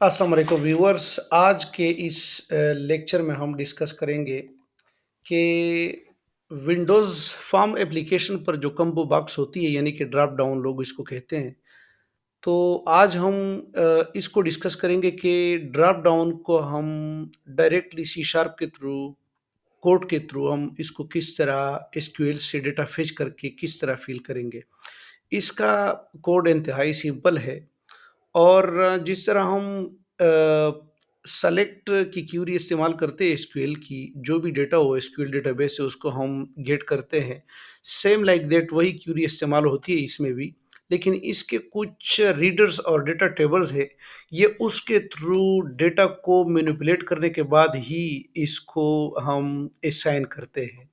अस्सलाम वालेकुम व्यूअर्स। आज के इस लेक्चर में हम डिस्कस करेंगे कि विंडोज़ फ़ॉर्म एप्लीकेशन पर जो कम्बो बॉक्स होती है यानी कि ड्रॉप डाउन लोग इसको कहते हैं। तो आज हम इसको डिस्कस करेंगे कि ड्रॉप डाउन को हम डायरेक्टली सी शार्प के थ्रू, कोड के थ्रू हम इसको किस तरह एसक्यूएल से डेटा फेच करके किस तरह फ़िल करेंगे। इसका कोड इंतहाई सिंपल है। और जिस तरह हम सेलेक्ट की क्यूरी इस्तेमाल करते हैं एसक्यूएल की, जो भी डेटा हो एसक्यूएल डेटाबेस से उसको हम गेट करते हैं, सेम लाइक दैट वही क्यूरी इस्तेमाल होती है इसमें भी। लेकिन इसके कुछ रीडर्स और डेटा टेबल्स है, ये उसके थ्रू डेटा को मैनिपुलेट करने के बाद ही इसको हम असाइन करते हैं।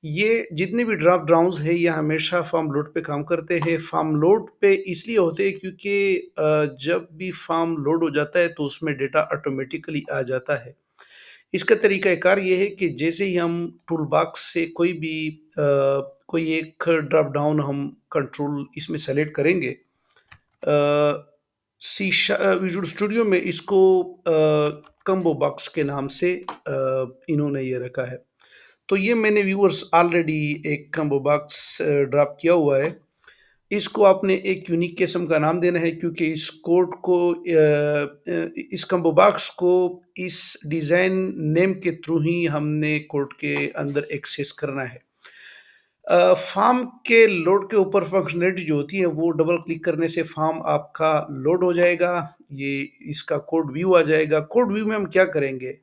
ये जितने भी ड्रॉप डाउन्स हैं, ये हमेशा फार्म लोड पे काम करते हैं। फार्म लोड पे इसलिए होते हैं क्योंकि जब भी फार्म लोड हो जाता है तो उसमें डेटा ऑटोमेटिकली आ जाता है। इसका तरीक़ाकार ये है कि जैसे ही हम टूल बॉक्स से कोई एक ड्रॉप डाउन हम कंट्रोल इसमें सेलेक्ट करेंगे। विजुअल स्टूडियो में इसको कम्बो बॉक्स के नाम से इन्होंने ये रखा है। तो ये मैंने व्यूअर्स ऑलरेडी एक कम्बो बॉक्स ड्रॉप किया हुआ है। इसको आपने एक यूनिक किस्म का नाम देना है क्योंकि इस कोड को इस कम्बो बॉक्स को इस डिज़ाइन नेम के थ्रू ही हमने कोड के अंदर एक्सेस करना है। फॉर्म के लोड के ऊपर फंक्शनैलिटी जो होती है वो डबल क्लिक करने से फॉर्म आपका लोड हो जाएगा। ये इसका कोड व्यू आ जाएगा। कोड व्यू में हम क्या करेंगे?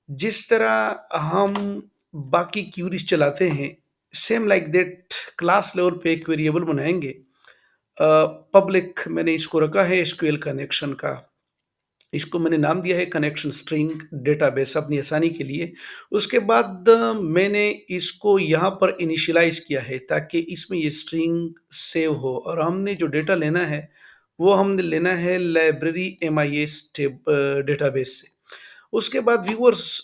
जिस तरह हम बाकी क्यूरीज चलाते हैं, same like that class level पे एक वेरिएबल बनाएँगे। पब्लिक मैंने इसको रखा है एसक्यूएल कनेक्शन का। इसको मैंने नाम दिया है कनेक्शन स्ट्रिंग डेटाबेस अपनी आसानी के लिए। उसके बाद मैंने इसको यहाँ पर इनिशियलाइज़ किया है ताकि इसमें ये स्ट्रिंग सेव हो और हमने जो डेटा लेना है, वो हमने लेना है लाइब्रेरी एमआईएस डेटाबेस से। उसके बाद व्यूअर्स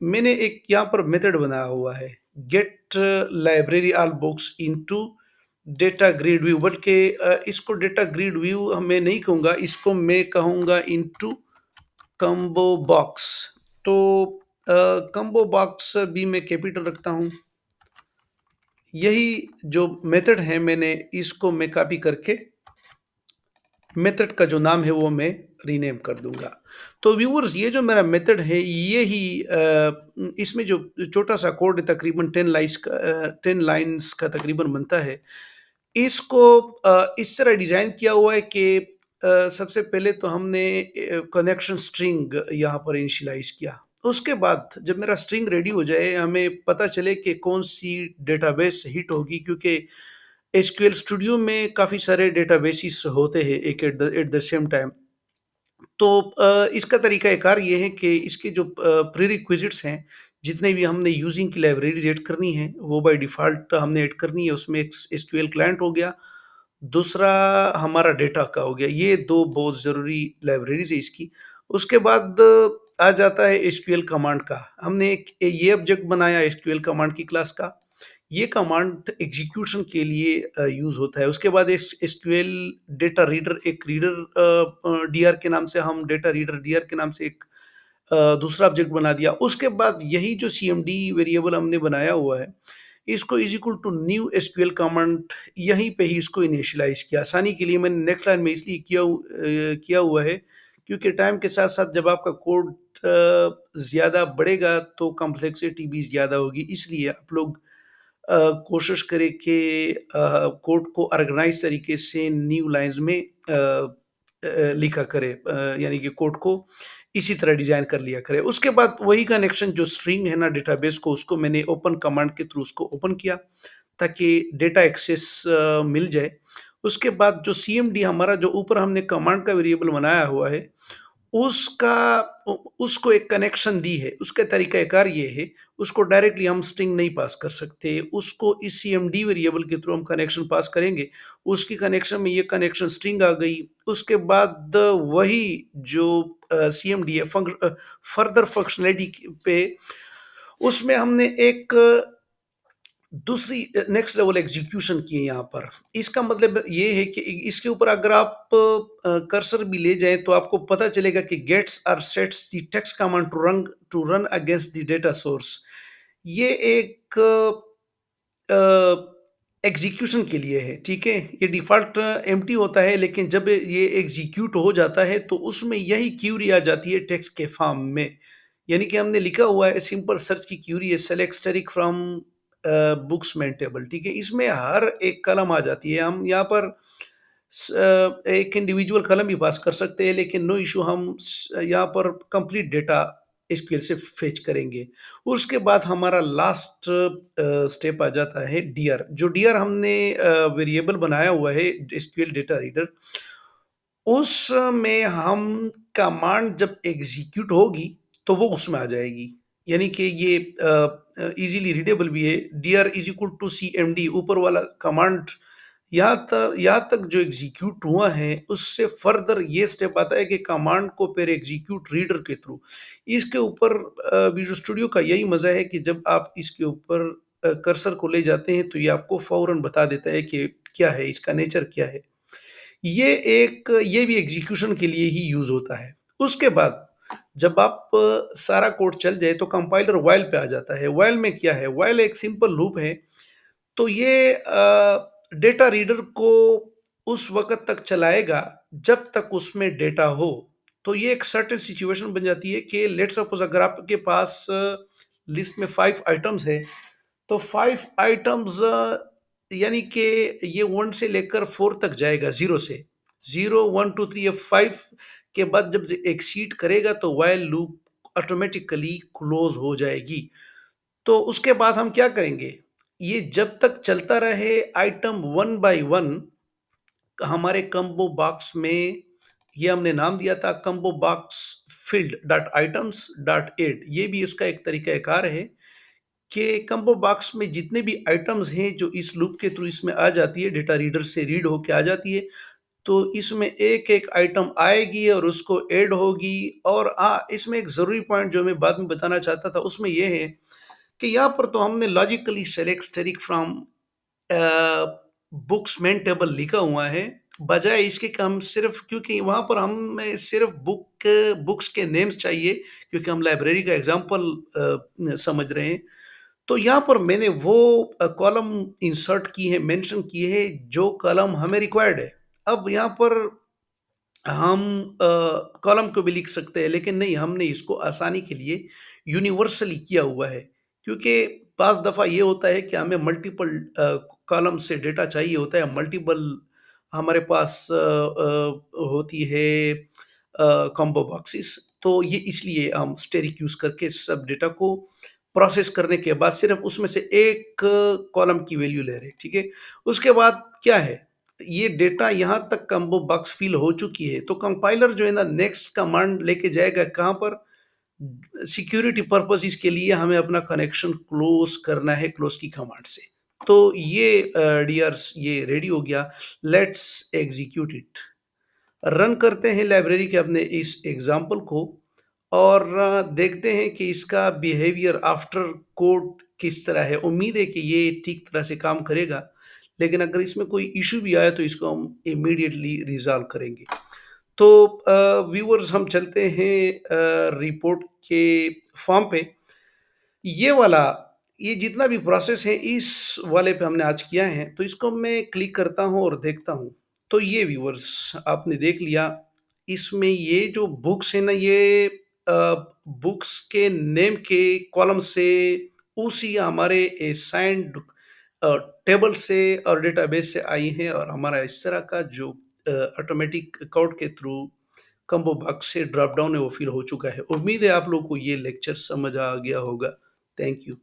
मैंने एक यहाँ पर मेथड बनाया हुआ है, get library all books into data grid view, बल्कि इसको डेटा ग्रिड व्यू मैं नहीं कहूँगा, इसको मैं कहूँगा इनटू कम्बो बॉक्स। तो कम्बो बॉक्स भी मैं कैपिटल रखता हूँ। यही जो मेथड है मैंने इसको मैं कॉपी करके मेथड का जो नाम है वो मैं रीनेम कर दूँगा। तो व्यूअर्स ये जो मेरा मेथड है ये ही इसमें जो छोटा-सा कोड है तकरीबन 10 लाइन्स का तकरीबन बनता है। इसको इस तरह डिज़ाइन किया हुआ है कि सबसे पहले तो हमने कनेक्शन स्ट्रिंग यहाँ पर इनिशियलाइज़ किया। उसके बाद जब मेरा स्ट्रिंग रेडी हो जाए, हमें पता चले कि कौन-सी डेटाबेस हिट होगी क्योंकि एसक्यूएल स्टूडियो में काफ़ी सारे डेटाबेसेस होते हैं एक एट द सेम टाइम। तो इसका तरीक़ाकार ये है कि इसके जो प्रीरिक्विज़िट्स हैं, जितने भी हमने यूज़िंग की लाइब्रेरीज़ ऐड करनी है, वो बाय डिफ़ॉल्ट हमने ऐड करनी है। उसमें एक एसक्यूएल क्लाइंट हो गया, दूसरा हमारा डेटा का हो गया। ये 2 बहुत ज़रूरी लाइब्रेरीज़ है इसकी। उसके बाद आ जाता है एसक्यूएल कमांड का। हमने एक ये ऑब्जेक्ट बनाया एसक्यूएल कमांड की क्लास का। ये कमांड एग्ज़ीक्यूशन के लिए यूज़ होता है। उसके बाद एस एसक्यूएल डेटा रीडर एक रीडर डीआर के नाम से हम डेटा रीडर डीआर के नाम से एक दूसरा ऑब्जेक्ट बना दिया। उसके बाद यही जो सीएमडी वेरिएबल हमने बनाया हुआ है, इसको is equal to new SQL command यहीं पे ही इसको इनिशियलाइज़ किया। आसानी के लिए मैंने नेक्स्ट लाइन में इसलिए किया हुआ है क्योंकि टाइम के साथ-साथ जब आपका कोड ज़्यादा बढ़ेगा तो कॉम्प्लेक्सिटी भी ज़्यादा होगी। इसलिए आप लोग कोशिश करें कि कोड को ऑर्गेनाइज़ तरीके से न्यू लाइन्स में लिखा करें, यानी कि कोड को इसी तरह डिज़ाइन कर लिया करें। उसके बाद वही कनेक्शन जो स्ट्रिंग है ना डेटाबेस को उसको मैंने ओपन कमांड के थ्रू उसको ओपन किया ताकि डेटा एक्सेस मिल जाए। उसके बाद जो सीएमडी हमारा जो ऊपर हमने कमांड का वेरिएबल बनाया हुआ है, उसका उ उसको एक कनेक्शन दी है। उसका तरीक़ाकार ये है, उसको डायरेक्टली हम स्ट्रिंग नहीं पास कर सकते। उसको इस सीएमडी वेरिएबल के थ्रू हम कनेक्शन पास करेंगे। उसकी कनेक्शन में ये कनेक्शन स्ट्रिंग आ गई। उसके बाद वही जो सीएमडी है फर्दर फंक्शनैलिटी पे उसमें हमने एक दूसरी नेक्स्ट लेवल एग्जीक्यूशन की है यहाँ पर। इसका मतलब ये है कि इसके ऊपर अगर आप कर्सर भी ले जाएँ तो आपको पता चलेगा कि गेट्स और sets the text command to run against the data source. ये एक एग्जीक्यूशन के लिए है, ठीक है? ये डिफ़ॉल्ट एम्प्टी होता है, लेकिन जब ये एग्जीक्यूट हो जाता है तो उसमें यही क्यूरी आ जाती है टेक्स्ट के फॉर्म में। यानी कि हमने लिखा हुआ है सिंपल सर्च की क्यूरी है select static from books main table, ठीक है? इसमें हर एक कॉलम आ जाती है। हम यहाँ पर एक इंडिविजुअल कॉलम भी पास कर सकते हैं, लेकिन नो इश्यू, हम यहाँ पर कंप्लीट डेटा एसक्यूएल से फेच करेंगे। उसके बाद हमारा लास्ट स्टेप आ जाता है डियर। जो डियर हमने वेरिएबल बनाया हुआ है एसक्यूएल डेटा रीडर, उसमें हम कमांड जब एग्जीक्यूट होगी तो वो उसमें आ जाएगी। यानी कि ये इजीली रीडेबल भी है। Dear is equal to CMD ऊपर वाला कमांड, यहाँ तक जो एग्जीक्यूट हुआ है उससे फर्दर ये स्टेप आता है कि कमांड को फिर एग्जीक्यूट रीडर के थ्रू। इसके ऊपर विजुअल स्टूडियो का यही मज़ा है कि जब आप इसके ऊपर कर्सर को ले जाते हैं तो ये आपको फौरन बता देता है कि क्या है, इसका नेचर क्या है। ये भी एग्जीक्यूशन के लिए ही यूज़ होता है। उसके बाद जब आप सारा कोड चल जाए तो कंपाइलर व्हाइल पे आ जाता है। व्हाइल में क्या है? व्हाइल एक सिंपल लूप है। तो ये डेटा रीडर को उस वक़्त तक चलाएगा जब तक उसमें डेटा हो। तो ये एक सर्टेन सिचुएशन बन जाती है कि लेट्स सपोज़ अगर आपके पास लिस्ट में 5 आइटम्स है, तो 5 आइटम्स यानी कि ये 1 से लेकर 4 तक जाएगा, 0 से। 0, 1, 2, 3 या 5 के बाद जब एक्सीड करेगा तो व्हाइल लूप ऑटोमैटिकली क्लोज़ हो जाएगी। तो उसके बाद हम क्या करेंगे? ये जब तक चलता रहे आइटम 1 बाय 1 हमारे कॉम्बो बॉक्स में, ये हमने नाम दिया था combo box field dot items dot add. ये भी इसका एक तरीका-कार है कि कॉम्बो बॉक्स में जितने भी आइटम्स हैं जो इस लूप के थ्रू इसमें आ जाती है, डेटा रीडर से रीड होके आ जाती है, तो इसमें एक-एक आइटम आएगी और उसको ऐड होगी। और इसमें एक ज़रूरी पॉइंट जो मैं बाद में बताना चाहता था उसमें ये है कि यहाँ पर तो हमने logically select static from books main table लिखा हुआ है, बजाय इसके कि हम सिर्फ, क्योंकि वहाँ पर हमें सिर्फ बुक्स के नेम्स चाहिए, क्योंकि हम लाइब्रेरी का एग्जांपल समझ रहे हैं। तो यहाँ पर मैंने वो कॉलम इंसर्ट की है, मेंशन की है जो कॉलम हमें रिक्वायर्ड है। अब यहाँ पर हम कॉलम को भी लिख सकते हैं, लेकिन नहीं, हमने इसको आसानी के लिए यूनिवर्सली किया हुआ है। क्योंकि पाँच दफ़ा ये होता है कि हमें मल्टीपल कॉलम से डेटा चाहिए होता है, मल्टीपल हमारे पास होती है कॉम्बो बॉक्सेस। तो ये इसलिए हम स्टेरिक यूज़ करके सब डेटा को प्रोसेस करने के बाद सिर्फ उसमें से एक कॉलम की वैल्यू ले रहे हैं, ठीक है? उसके बाद क्या है, ये डेटा यहाँ तक कॉम्बो बॉक्स फिल हो चुकी है, तो कंपाइलर जो है ना नेक्स्ट कमांड लेके जाएगा कहाँ पर? सिक्योरिटी पर्पसेस के लिए हमें अपना कनेक्शन क्लोज करना है क्लोज की कमांड से। तो ये डियर्स, ये रेडी हो गया। Let's execute it. रन करते हैं लाइब्रेरी के अपने इस एग्जाम्पल को और देखते हैं कि इसका बिहेवियर आफ्टर कोड किस तरह है। उम्मीद है कि ये ठीक तरह से काम करेगा, लेकिन अगर इसमें कोई इशू भी आया तो इसको हम इमीडिएटली रिजॉल्व करेंगे। तो व्यूअर्स, हम चलते हैं रिपोर्ट के फॉर्म पे। ये वाला, ये जितना भी प्रोसेस है इस वाले पे हमने आज किया है, तो इसको मैं क्लिक करता हूँ और देखता हूँ। तो ये व्यूअर्स आपने देख लिया, इसमें ये जो बुक्स है ना, ये बुक्स के नेम के कॉलम से उसी हमारे असाइन्ड टेबल से और डेटाबेस से आई हैं, और हमारा इस तरह का जो ऑटोमेटिक कोड के थ्रू कॉम्बो बॉक्स से ड्रॉप डाउन है वो फिल हो चुका है। उम्मीद है आप लोगों को ये लेक्चर समझ आ गया होगा। Thank you.